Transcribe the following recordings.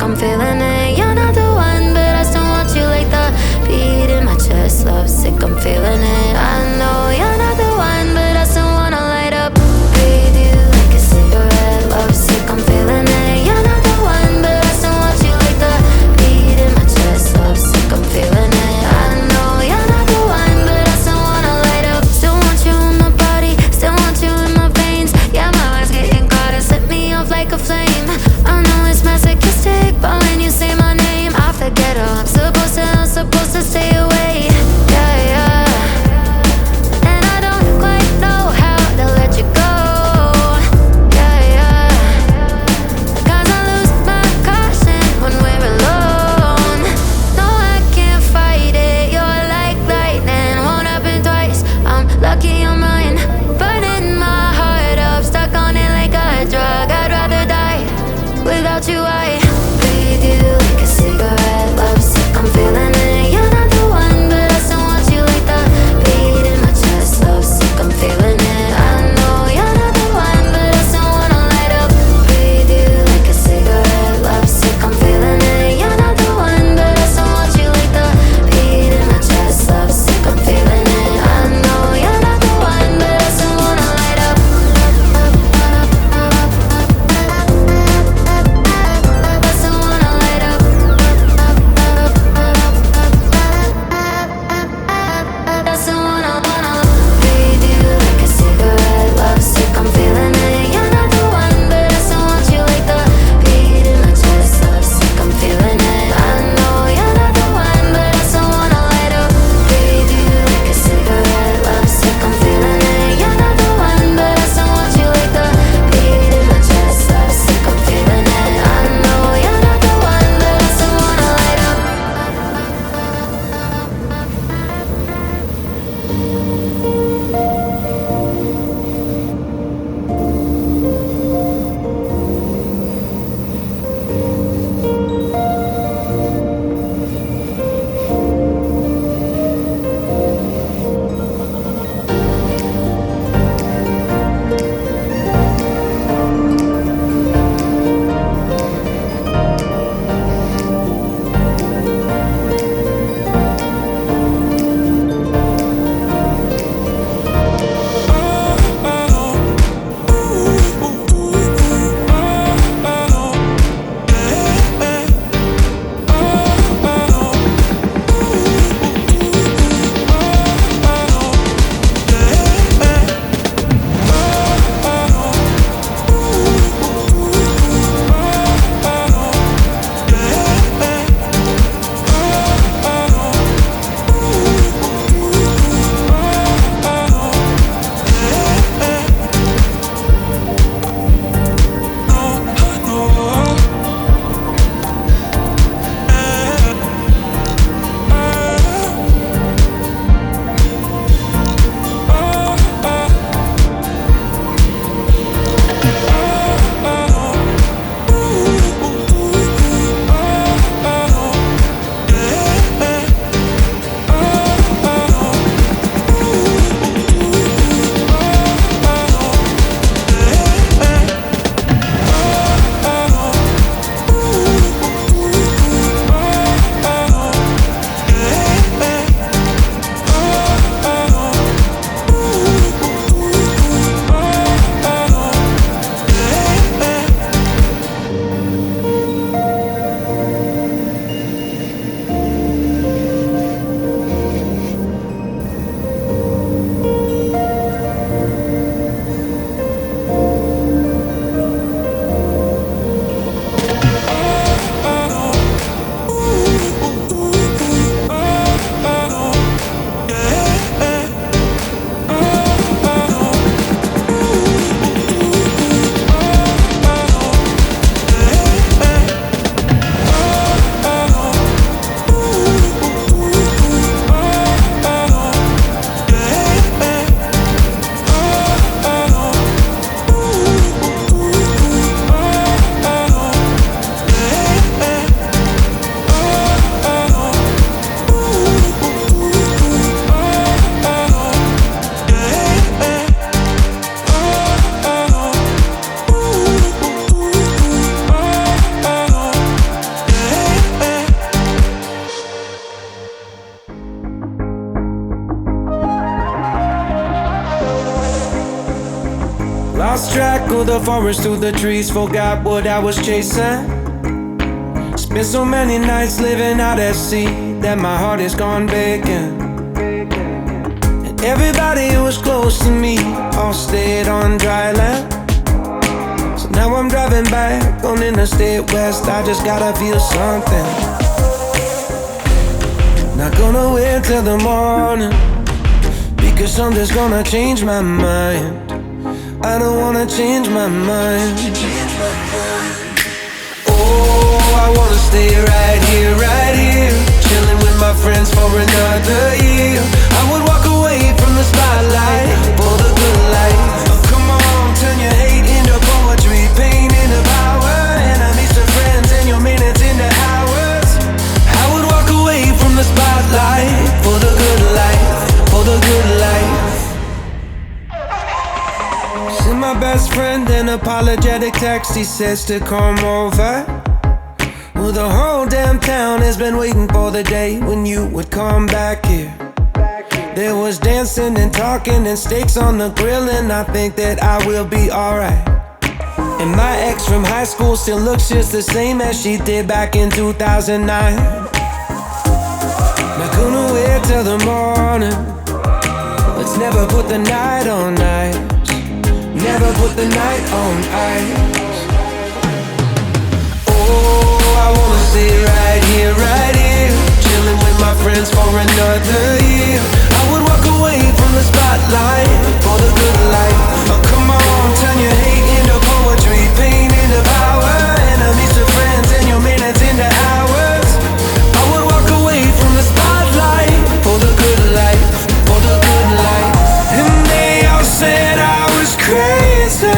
I'm feeling it. You're not the one, but I still want you like the beat in my chest. Love sick, I'm feeling it. I know you're not the one, but I still wanna light up. Breathe you like a cigarette. Love sick, I'm feeling it. You're not the one, but I still want you like the beat in my chest. Love sick, I'm feeling it. I know you're not the one, but I still wanna light up. Still want you in my body, still want you in my veins. Yeah, my mind's getting caught and set me off like a flame. I know it's masochistic, but when you say my name, I forget how I'm supposed to stay away. Yeah, yeah. Lost track of the forest through the trees, forgot what I was chasing. Spent so many nights living out at sea that my heart is gone vacant. And everybody who was close to me all stayed on dry land. So now I'm driving back on Interstate West, I just gotta feel something. Not gonna wait till the morning, because something's gonna change my mind. I don't wanna change my mind. Oh, I wanna stay right here, chilling with my friends for another year. I would walk away from the spotlight for the good life. Oh, come on, turn your hate into poetry, pain into power, enemies to friends and your minutes into hours. I would walk away from the spotlight for the good life, for the good life. Send my best friend an apologetic text, he says to come over. Well, the whole damn town has been waiting for the day when you would come back here. There was dancing and talking and steaks on the grill, and I think that I will be alright. And my ex from high school still looks just the same as she did back in 2009. Not gonna wait till the morning, let's never put the night on ice. Never put the night on ice. Oh, I wanna stay right here, chilling with my friends for another year. I would walk away from the spotlight for the good life. Oh, come on, turn your hate into poetry, pain into power, enemies to friends and your minutes into hours. I would walk away from the spotlight for the good life, for the good life. And they all said I was crazy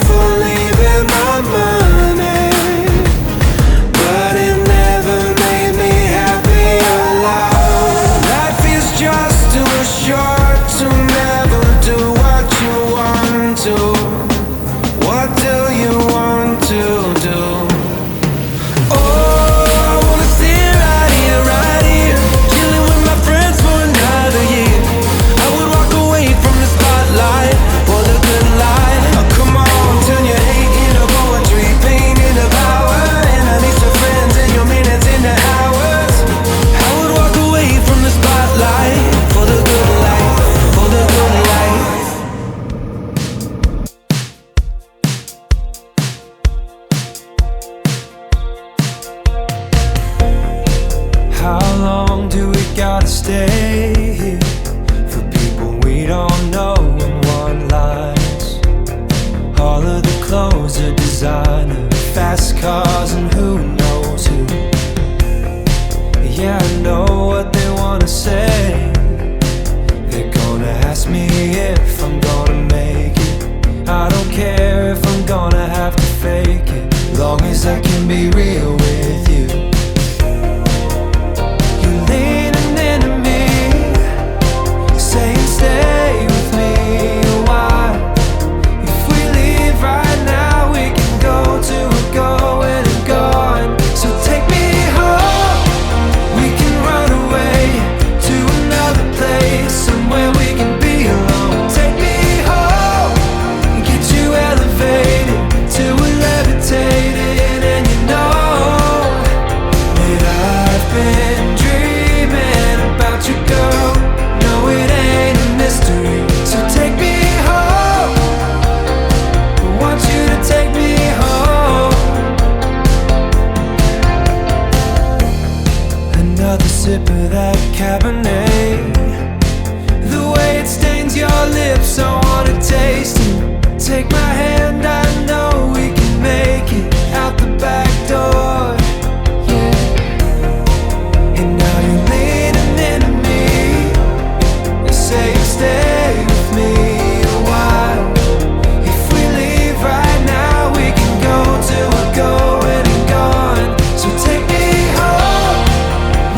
for leaving my money, but it never made me happy or loud. Life is just too short to never do what you want to. What do you want to do? Oh, I wanna stay right here, chilling with my friends for another year. I would walk away from the spotlight for the good life. Oh, come on, turn your hate into poetry, pain into power, enemies to friends and your minutes into hours. I would walk away from the spotlight for the good life, for the good life. How long do we gotta stay here for people we don't know and want lies? All of the clothes are designer, fast cars and who knows who. Yeah, I know what they wanna say. They're gonna ask me if I'm gonna make it. I don't care if I'm gonna have to fake it, long as I can be real with you. You're leaning into me, saying stay with me a while. If we leave right now, we can go to a going and gone. So take me home, we can run away to another place, somewhere we can be alone. Take me home, get you elevated till we're levitating. And you know that I've been dreaming about you, girl. No, it ain't a mystery. So take me home, I want you to take me home. Another sip of that Cabernet, the way it stains your lips, I wanna taste it. Take my hand, I know we can make it out the back door. Yeah. And now you're leaning into me, you say you stay with me a while. If we leave right now, we can go to a going and gone. So take me home,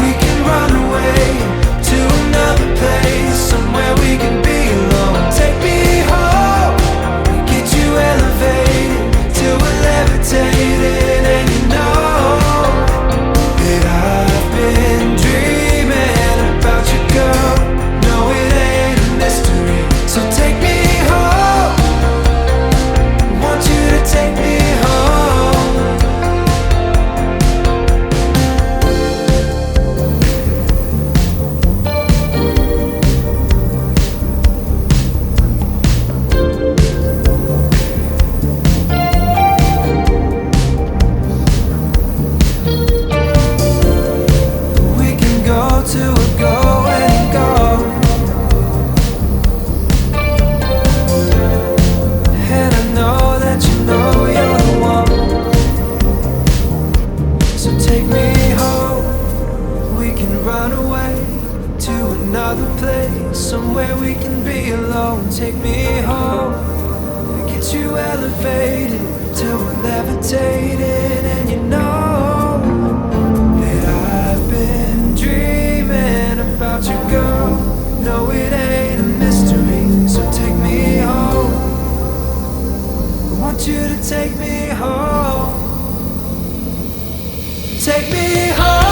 we can run away to another place, somewhere we can be alone. Take me home, get you somewhere we can be alone. Take me home, get you elevated till we're levitating. And you know that I've been dreaming about you, girl. No, it ain't a mystery, so take me home. I want you to take me home. Take me home.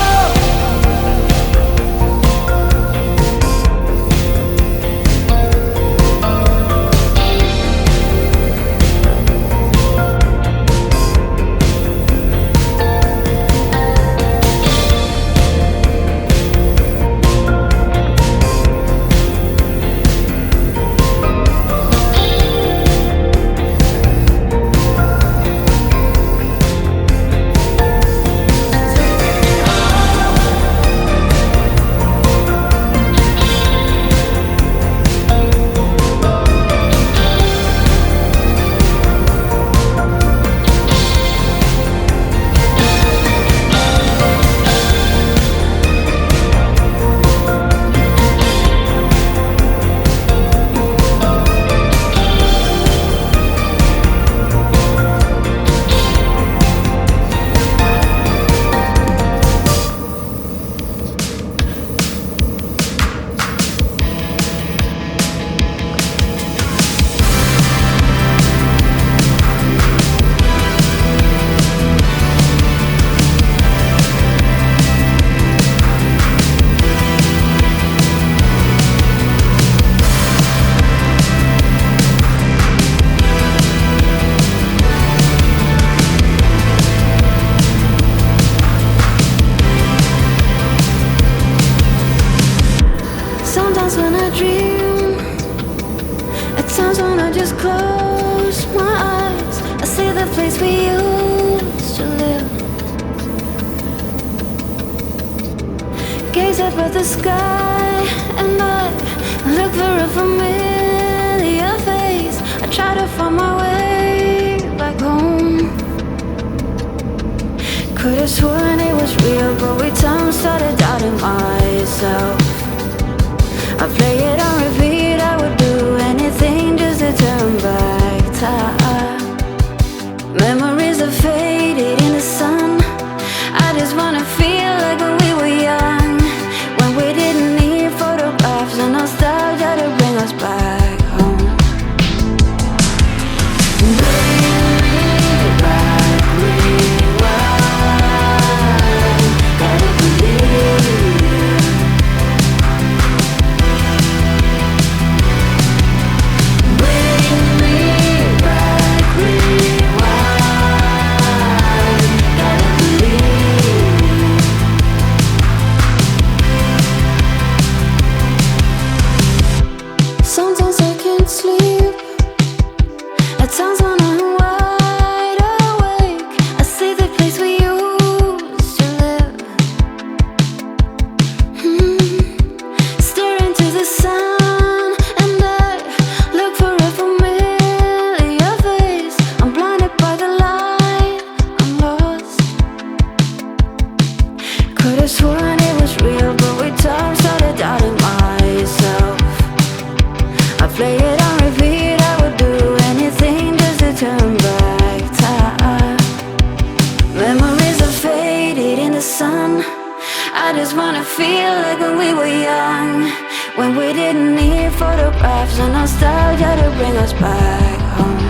When we didn't need photographs and nostalgia to bring us back home.